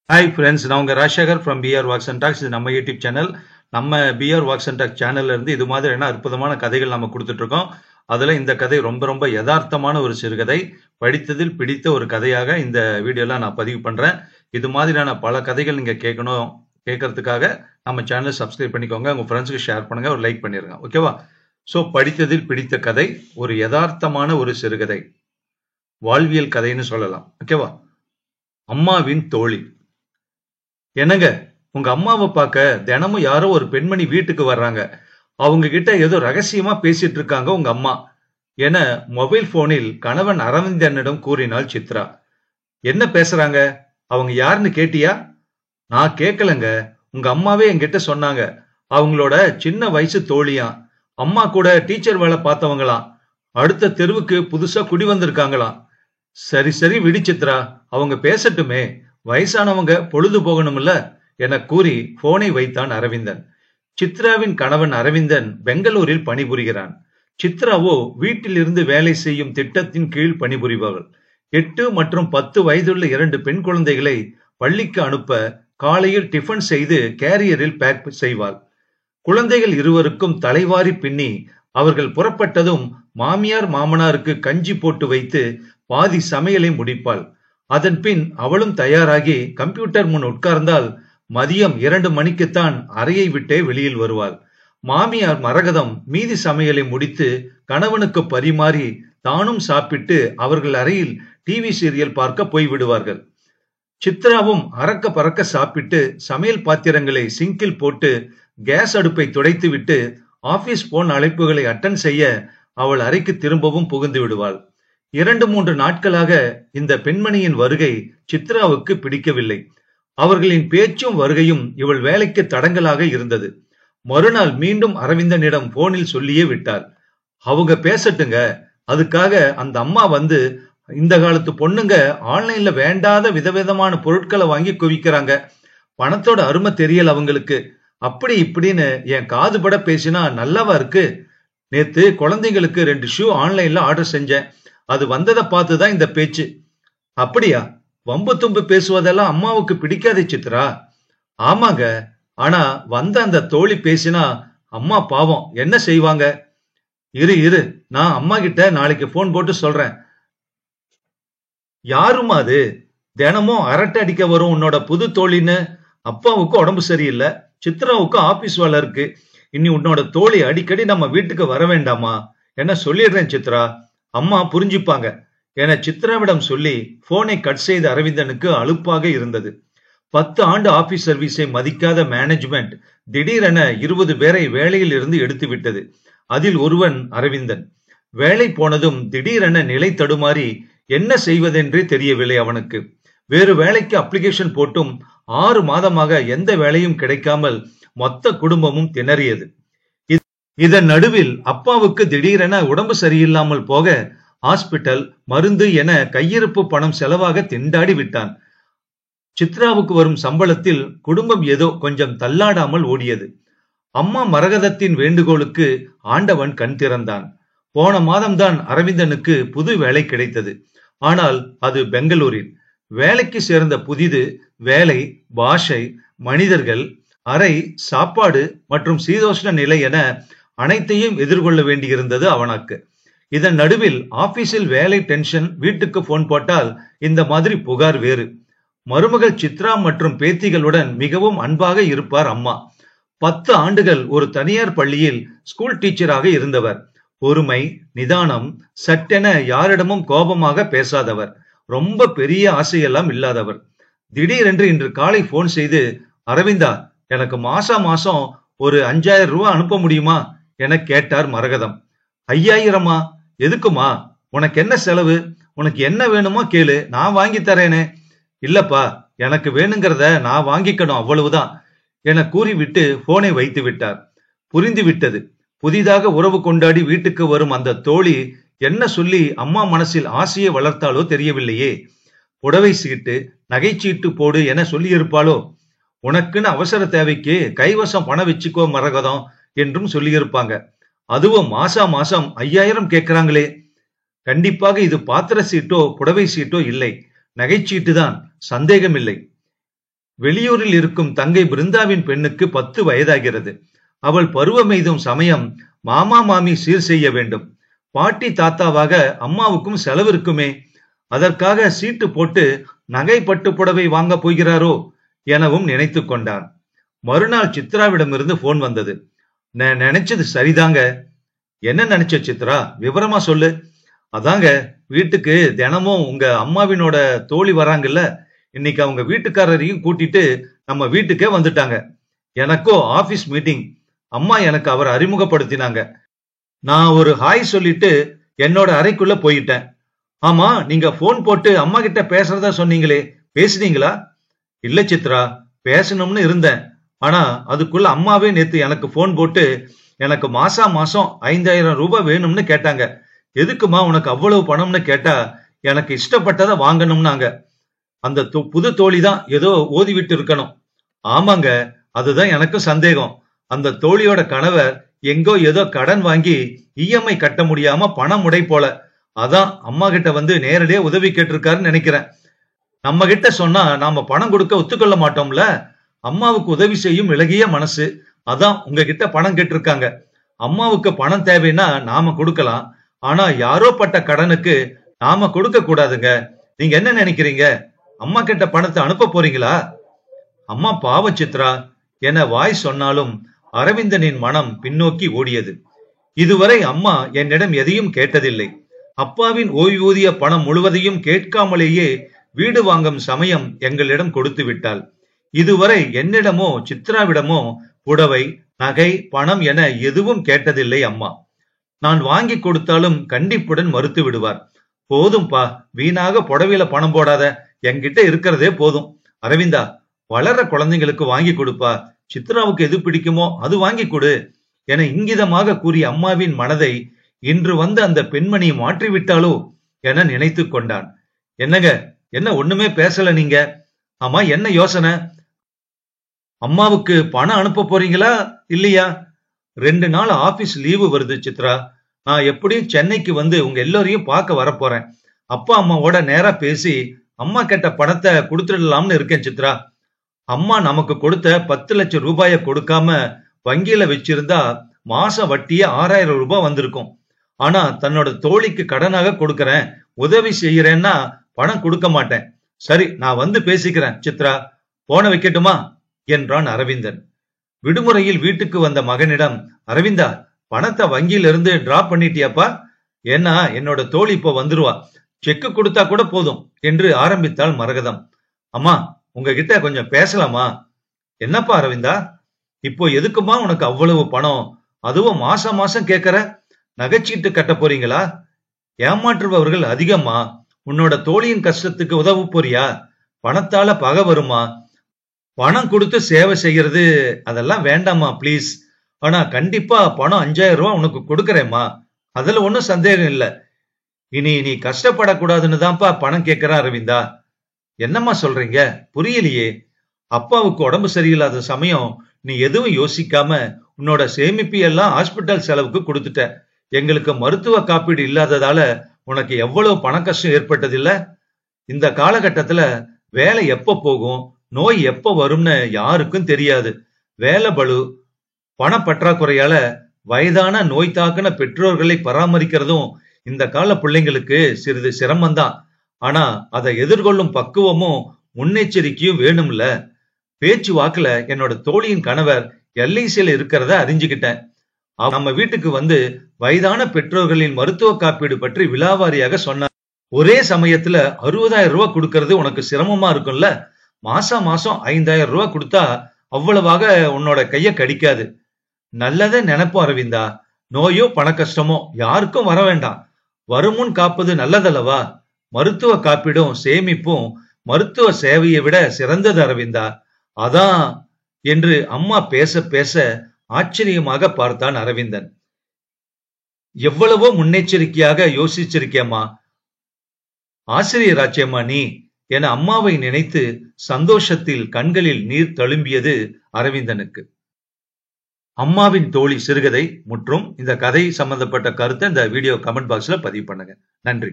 Hi friends, நான் உங்கள் Rajasekar from PR walks and talks. இது நம்ம யூடியூப் சேனல். நம்ம பிஆர் வாக்ஸ் அண்ட் டாக்ஸ் சேனல்ல இருந்து இது மாதிரியான அற்புதமான கதைகள் நம்ம கொடுத்துட்ருக்கோம். அதில் இந்த கதை ரொம்ப ரொம்ப யதார்த்தமான ஒரு சிறுகதை, படித்ததில் பிடித்த ஒரு கதையாக இந்த வீடியோலாம் நான் பதிவு பண்ணுறேன். இது மாதிரியான பல கதைகள் நீங்கள் கேட்கறதுக்காக நம்ம சேனலை சப்ஸ்கிரைப் பண்ணிக்கோங்க. உங்கள் ஃப்ரெண்ட்ஸுக்கு ஷேர் பண்ணுங்கள், ஒரு லைக் பண்ணிடுங்க, ஓகேவா? ஸோ படித்ததில் பிடித்த கதை ஒரு யதார்த்தமான ஒரு சிறுகதை, வாழ்வியல் கதைன்னு சொல்லலாம், ஓகேவா? அம்மாவின் தோழி. என்னங்க, உங்க அம்மாவை பார்க்க தினமும் யாரோ ஒரு பெண்மணி வீட்டுக்கு வர்றாங்க. அவங்க கிட்ட ஏதோ ரகசியமா பேசிட்டு இருக்காங்க உங்க அம்மா என மொபைல் போனில் கணவன் அரவிந்தனிடம் கூறினாள் சித்ரா. என்ன பேசுறாங்க, அவங்க யாருன்னு கேட்டியா? நான் கேட்கலங்க, உங்க அம்மாவே என்கிட்ட சொன்னாங்க. அவங்களோட சின்ன வயசு தோழியாம், அம்மா கூட டீச்சர் வேலை பார்த்தவங்களாம், அடுத்த தெருவுக்கு புதுசா குடி வந்திருக்காங்களாம். சரி சரி விடு சித்ரா, அவங்க பேசட்டுமே, வயசானவங்க பொழுது போகணும்ல என கூறி போனை வைத்தான் அரவிந்தன். சித்ராவின் கணவன் அரவிந்தன் பெங்களூரில் பணிபுரிகிறான். சித்ராவோ வீட்டில் இருந்து வேலை செய்யும் திட்டத்தின் கீழ் பணிபுரிபவள். 8 மற்றும் 10 வயதுள்ள 2 பெண் குழந்தைகளை பள்ளிக்கு அனுப்ப காலையில் டிஃபன் செய்து கேரியரில் பேக் செய்வாள். குழந்தைகள் இருவருக்கும் தலைவாரி பின்னி அவர்கள் புறப்பட்டதும் மாமியார் மாமனாருக்கு கஞ்சி போட்டு வைத்து பாதி சமையலை முடிப்பாள். அதன் பின் அவளும் தயாராகி கம்ப்யூட்டர் முன் உட்கார்ந்தால் மதியம் 2 மணிக்குத்தான் அறையை விட்டே வெளியில் வருவாள். மாமியார் மரகதம் மீதி சமையலை முடித்து கணவனுக்கு பரிமாறி தானும் சாப்பிட்டு அவர்கள் அறையில் டிவி சீரியல் பார்க்க போய்விடுவார்கள். சித்ராவும் அறக்க பறக்க சாப்பிட்டு சமையல் பாத்திரங்களை சிங்கில் போட்டு கேஸ் அடுப்பை துடைத்து விட்டு ஆபீஸ் போன் அழைப்புகளை அட்டன் செய்ய அவள் அறைக்கு திரும்பவும் புகுந்து விடுவாள். 2-3 நாட்களாக இந்த பெண்மணியின் வருகை சித்ராவுக்கு பிடிக்கவில்லை. அவர்களின் பேச்சும் வருகையும் இவள் வேலைக்கு தடங்கலாக இருந்தது. மறுநாள் மீண்டும் அரவிந்தனிடம் போனில் சொல்லியே விட்டாள். அவங்க பேசட்டுங்க, அதுக்காக அந்த அம்மா வந்து இந்த காலத்து பொண்ணுங்க ஆன்லைன்ல வேண்டாத விதவிதமான பொருட்களை வாங்கி குவிக்கிறாங்க, பணத்தோட அருமை தெரியல அவங்களுக்கு, அப்படி இப்படின்னு என் காது பட பேசினா நல்லாவா இருக்கு? நேத்து குழந்தைங்களுக்கு 2 ஷூ ஆன்லைன்ல ஆர்டர் செஞ்சேன், அது வந்ததை பார்த்துதான் இந்த பேச்சு. அப்படியா? வம்பு தும்பு பேசுவதெல்லாம் அம்மாவுக்கு பிடிக்காதே சித்ரா. ஆமாங்க, ஆனா வந்த அந்த தோழி பேசினா அம்மா பாவம் என்ன செய்வாங்க? இரு நான் அம்மா கிட்ட நாளைக்கு போன் போட்டு சொல்றேன். யாருமா அது? தினமும் அரட்டை அடிக்க வரும் உன்னோட புது தோழின்னு. அப்பாவுக்கு உடம்பு சரியில்லை, சித்ராவுக்கு ஆபீஸ் வேலை இருக்கு, இனி உன்னோட தோழி அடிக்கடி நம்ம வீட்டுக்கு வர வேண்டாமா? என்ன சொல்லிடுறேன் சித்ரா, அம்மா புரிஞ்சுப்பாங்க என சித்ராவிடம் சொல்லி போனை கட் செய்த அரவிந்தனுக்கு அலுப்பாக இருந்தது. 10 ஆண்டு ஆபீஸ் சர்வீஸை மதிக்காத மேனேஜ்மெண்ட் திடீரென 20 பேரை வேலையில் இருந்து எடுத்து விட்டது. அதில் ஒருவன் அரவிந்தன். வேலை போனதும் திடீரென நிலை தடுமாறி என்ன செய்வதென்றே தெரியவில்லை அவனுக்கு. வேறு வேலைக்கு அப்ளிகேஷன் போட்டும் 6 மாதமாக எந்த வேலையும் கிடைக்காமல் மொத்த குடும்பமும் திணறியது. இதன் நடுவில் அப்பாவுக்கு திடீரென உடம்பு சரியில்லாமல் போக ஹாஸ்பிட்டல், மருந்து என கையிருப்பு பணம் செலவாக திண்டாடி விட்டான். சித்ராவுக்கு வரும் சம்பளத்தில் குடும்பம் ஏதோ கொஞ்சம் தள்ளாடாமல் ஓடியது. அம்மா மரகதத்தின் வேண்டுகோளுக்கு ஆண்டவன் கண் திறந்தான். போன மாதம்தான் அரவிந்தனுக்கு புது வேலை கிடைத்தது. ஆனால் அது பெங்களூரில். வேலைக்கு சேர்ந்த புதிது, வேலை, பாஷை, மனிதர்கள், அறை, சாப்பாடு மற்றும் சீதோஷ்ண நிலை என அனைத்தையும் எதிர்கொள்ள வேண்டியிருந்தது அவனுக்கு. இதன் நடுவில் ஆபீஸில் வேலை டென்ஷன், வீட்டுக்கு போன் போட்டால் இந்த மாதிரி புகார் வேறு. மருமகள் சித்ரா மற்றும் பேத்திகளுடன் மிகவும் அன்பாக இருப்பார் அம்மா. 10 ஆண்டுகள் ஒரு தனியார் பள்ளியில் ஸ்கூல் டீச்சராக இருந்தவர். பொறுமை, நிதானம், சட்டென யாரிடமும் கோபமாக பேசாதவர், ரொம்ப பெரிய ஆசையெல்லாம் இல்லாதவர். திடீரென்று இன்று காலை போன் செய்து, அரவிந்தா, எனக்கு மாசம் ஒரு 5000 ரூபாய் அனுப்ப முடியுமா என கேட்டார் மரகதம். 5000மா? எதுக்குமா? உனக்கு என்ன செலவு? உனக்கு என்ன வேணுமோ கேளு, நான் வாங்கி தரேனே. இல்லப்பா, எனக்கு வேணுங்கிறத நான் வாங்கிக்கணும், அவ்வளவுதான் என கூறிவிட்டு போனை வைத்து விட்டார். புரிந்து விட்டது. புதிதாக உறவு கொண்டாடி வீட்டுக்கு வரும் அந்த தோழி என்ன சொல்லி அம்மா மனசில் ஆசையை வளர்த்தாலோ தெரியவில்லையே. புடவை சீட்டு, நகைச்சீட்டு போடு என சொல்லி இருப்பாளோ? உனக்குன்னு அவசர தேவைக்கு கைவசம் பணம் வச்சுக்கோ மரகதம் என்றும் சொல்லியிருப்பாங்க. அதுவும் மாசம் 5000 கேட்கிறாங்களே. கண்டிப்பாக இது பாத்திர சீட்டோ புடவை சீட்டோ இல்லை, நகைச்சீட்டு தான், சந்தேகமில்லை. வெளியூரில் இருக்கும் தங்கை பிருந்தாவின் பெண்ணுக்கு 10 வயதாகிறது. அவள் பருவமெய்தும் சமயம் மாமா மாமி சீர் செய்ய வேண்டும். பாட்டி தாத்தாவாக அம்மாவுக்கும் செலவு இருக்குமே, அதற்காக சீட்டு போட்டு நகை பட்டு புடவை வாங்க போகிறாரோ எனவும் நினைத்து கொண்டான். மறுநாள் சித்ராவிடமிருந்து போன் வந்தது. நான் நினைச்சது சரிதாங்க. என்ன நினைச்ச சித்ரா, விவரமா சொல்லு. அதாங்க, வீட்டுக்கு தினமும் உங்க அம்மாவினோட தோழி வராங்கல்ல, இன்னைக்கு அவங்க வீட்டுக்காரரையும் கூட்டிட்டு நம்ம வீட்டுக்கே வந்துட்டாங்க. எனக்கோ ஆபீஸ் மீட்டிங். அம்மா எனக்கு அவர் அறிமுகப்படுத்தினாங்க. நான் ஒரு ஹாய் சொல்லிட்டு என்னோட அறைக்குள்ள போயிட்டேன். ஆமா, நீங்க போன் போட்டு அம்மா கிட்ட பேசுறதா சொன்னீங்களே, பேசுனீங்களா? இல்ல சித்ரா, பேசணும்னு இருந்தேன். ஆனா அதுக்குள்ள அம்மாவே நேத்து எனக்கு போன் போட்டு எனக்கு மாசம் 5000 ரூபாய் வேணும்னு கேட்டாங்க. எதுக்குமா உனக்கு அவ்வளவு பணம்னு கேட்டா, எனக்கு இஷ்டப்பட்டதை வாங்கணும்னாங்க. அந்த புது தோழி தான் ஏதோ ஓதிவிட்டு இருக்கணும். ஆமாங்க, அதுதான் எனக்கு சந்தேகம். அந்த தோழியோட கணவர் எங்கோ ஏதோ கடன் வாங்கி இஎம்ஐ கட்ட முடியாம பணம் முடை போல. அதான் அம்மா கிட்ட வந்து நேரடியா உதவி கேட்டிருக்காருன்னு நினைக்கிறேன். நம்ம கிட்ட சொன்னா நாம பணம் கொடுக்க ஒத்துக்கொள்ள மாட்டோம்ல. அம்மாவுக்கு உதவி செய்யும் இளகிய மனசு, அதான் உங்ககிட்ட பணம் கேட்டிருக்காங்க. அம்மாவுக்கு பணம் தேவைன்னா நாம கொடுக்கலாம். ஆனா யாரோ பட்ட கடனுக்கு நாம கொடுக்க கூடாதுங்க. நீங்க என்ன நினைக்கிறீங்க? அம்மா கிட்ட பணத்தை அனுப்ப போறீங்களா? அம்மா பாவ சித்ரா என வாய் சொன்னாலும் அரவிந்தனின் மனம் பின்னோக்கி ஓடியது. இதுவரை அம்மா என்னிடம் எதையும் கேட்டதில்லை. அப்பாவின் ஓய்வூதிய பணம் முழுவதையும் கேட்காமலேயே வீடு வாங்கும் சமயம் எங்களிடம் கொடுத்து விட்டாள். இதுவரை என்னிடமோ சித்ராவிடமோ புடவை, நகை, பணம் என எதுவும் கேட்டதில்லை அம்மா. நான் வாங்கி கொடுத்தாலும் கண்டிப்புடன் மறுத்து விடுவார். போதும்பா, வீணாக புடவையில பணம் போடாத, என்கிட்ட இருக்கிறதே போதும். அரவிந்தா, வளர்ற குழந்தைங்களுக்கு வாங்கி கொடுப்பா, சித்ராவுக்கு எது பிடிக்குமோ அது வாங்கி கொடு என இங்கிதமாக கூறிய அம்மாவின் மனதை இன்று வந்து அந்த பெண்மணி மாற்றிவிட்டாளோ என நினைத்து கொண்டான். என்னங்க, என்ன ஒண்ணுமே பேசல நீங்க? ஆமா, என்ன யோசனை? அம்மாவுக்கு பணம் அனுப்ப போறீங்களா இல்லையா? 2 நாள் ஆபீஸ் லீவு வருது சித்ரா. நான் எப்படியும் சென்னைக்கு வந்து உங்க எல்லாரையும் பார்க்க வரப்போறேன். அப்பா அம்மாவோட நேரா பேசி அம்மா கேட்ட பணத்தை கொடுத்துடலாம்னு இருக்கேன் சித்ரா. அம்மா நமக்கு கொடுத்த 10 லட்சம் ரூபாய கொடுக்காம வங்கியில வச்சிருந்தா மாச வட்டியே 6000 ரூபாய் வந்திருக்கும். ஆனா தன்னோட தோழிக்கு கடனாக கொடுக்கறேன், உதவி செய்யறேன்னா பணம் கொடுக்க மாட்டேன். சரி, நான் வந்து பேசிக்கிறேன் சித்ரா, போன வைக்கட்டுமா என்றான் அரவிந்தன். விடுமுறையில் வீட்டுக்கு வந்த மகனிடம், அரவிந்தா, பணத்தை வங்கியிலிருந்து டிராப் பண்ணிட்டியாப்பா? ஏன்னா என்னோட தோழி இப்போ வந்துருவா, செக்கு கொடுத்தா கூட போதும் என்று ஆரம்பித்தாள் மரகதம். அம்மா, உங்ககிட்ட கொஞ்சம் பேசலாமா? என்னப்பா அரவிந்தா, இப்போ எதுக்குமா உனக்கு அவ்வளவு பணம்? அதுவும் மாசம் மாசம் கேட்கற? நகைச்சீட்டு கட்ட போறீங்களா? ஏமாற்றுபவர்கள் அதிகமா. உன்னோட தோழியின் கஷ்டத்துக்கு உதவ போறியா? பணத்தால பகை வருமா? பணம் கொடுத்து சேவை செய்யறது அதெல்லாம் வேண்டாமா பிளீஸ். ஆனா கண்டிப்பா பணம் 5000 ரூபாய் உனக்கு கொடுக்கறேம்மா, அதுல ஒன்னும் சந்தேகம் இல்ல. இனி நீ கஷ்டப்படக்கூடாதுன்னு தான்ப்பா பணம் கேட்கிற அரவிந்தா. என்னம்மா சொல்றீங்க? புரியலையே. அப்பாவுக்கு உடம்பு சரியில்லாத சமயம் நீ எதுவும் யோசிக்காம உன்னோட சேமிப்பு எல்லாம் ஹாஸ்பிட்டல் செலவுக்கு கொடுத்துட்ட. எங்களுக்கு மருத்துவ காப்பீடு இல்லாததால உனக்கு எவ்வளவு பண கஷ்டம் ஏற்பட்டதில்ல? இந்த காலகட்டத்துல வேலை எப்ப போகும், நோய் எப்ப வரும்னு யாருக்கும் தெரியாது. வேலை பளு, பண பற்றாக்குறையால வயதான நோய் தாக்குன பெற்றோர்களை பராமரிக்கிறதும் இந்த கால பிள்ளைங்களுக்கு சிறிது சிரமம்தான். ஆனா அதை எதிர்கொள்ளும் பக்குவமும் முன்னெச்சரிக்கையும் வேணும்ல. பேச்சு வாக்குல என்னோட தோழியின் கணவர் எல்ஐசியில இருக்கிறத அறிஞ்சுக்கிட்டேன். நம்ம வீட்டுக்கு வந்து வயதான பெற்றோர்களின் மருத்துவ காப்பீடு பற்றி விலாவாரியாக சொன்னார். ஒரே சமயத்துல 60000 ரூபாய் கொடுக்கறது உனக்கு சிரமமா இருக்கும்ல. மாசம் 5000 ரூபாய் கொடுத்தா அவ்வளவாக உன்னோட கைய கடிக்காது. நல்லதே நினைப்போம் அரவிந்தா. நோயோ பண கஷ்டமோ யாருக்கும் வர வேண்டாம். வருமுன் காப்பது நல்லதல்லவா? மருத்துவ காப்பீடும் சேமிப்பும் மருத்துவ சேவையை விட சிறந்தது அரவிந்தா. அதான் என்று அம்மா பேச பேச ஆச்சரியமாக பார்த்தான் அரவிந்தன். எவ்வளவோ முன்னெச்சரிக்கையாக யோசிச்சிருக்கேம்மா, ஆசிரியராச்சேம்மா நீ என அம்மாவை நினைத்து சந்தோஷத்தில் கண்களில் நீர் தழும்பியது அரவிந்தனுக்கு. அம்மாவின் தோழி சிறுகதை மற்றும் இந்த கதை சம்பந்தப்பட்ட கருத்தை இந்த வீடியோ கமெண்ட் பாக்ஸ்ல பதிவு பண்ணுங்க. நன்றி.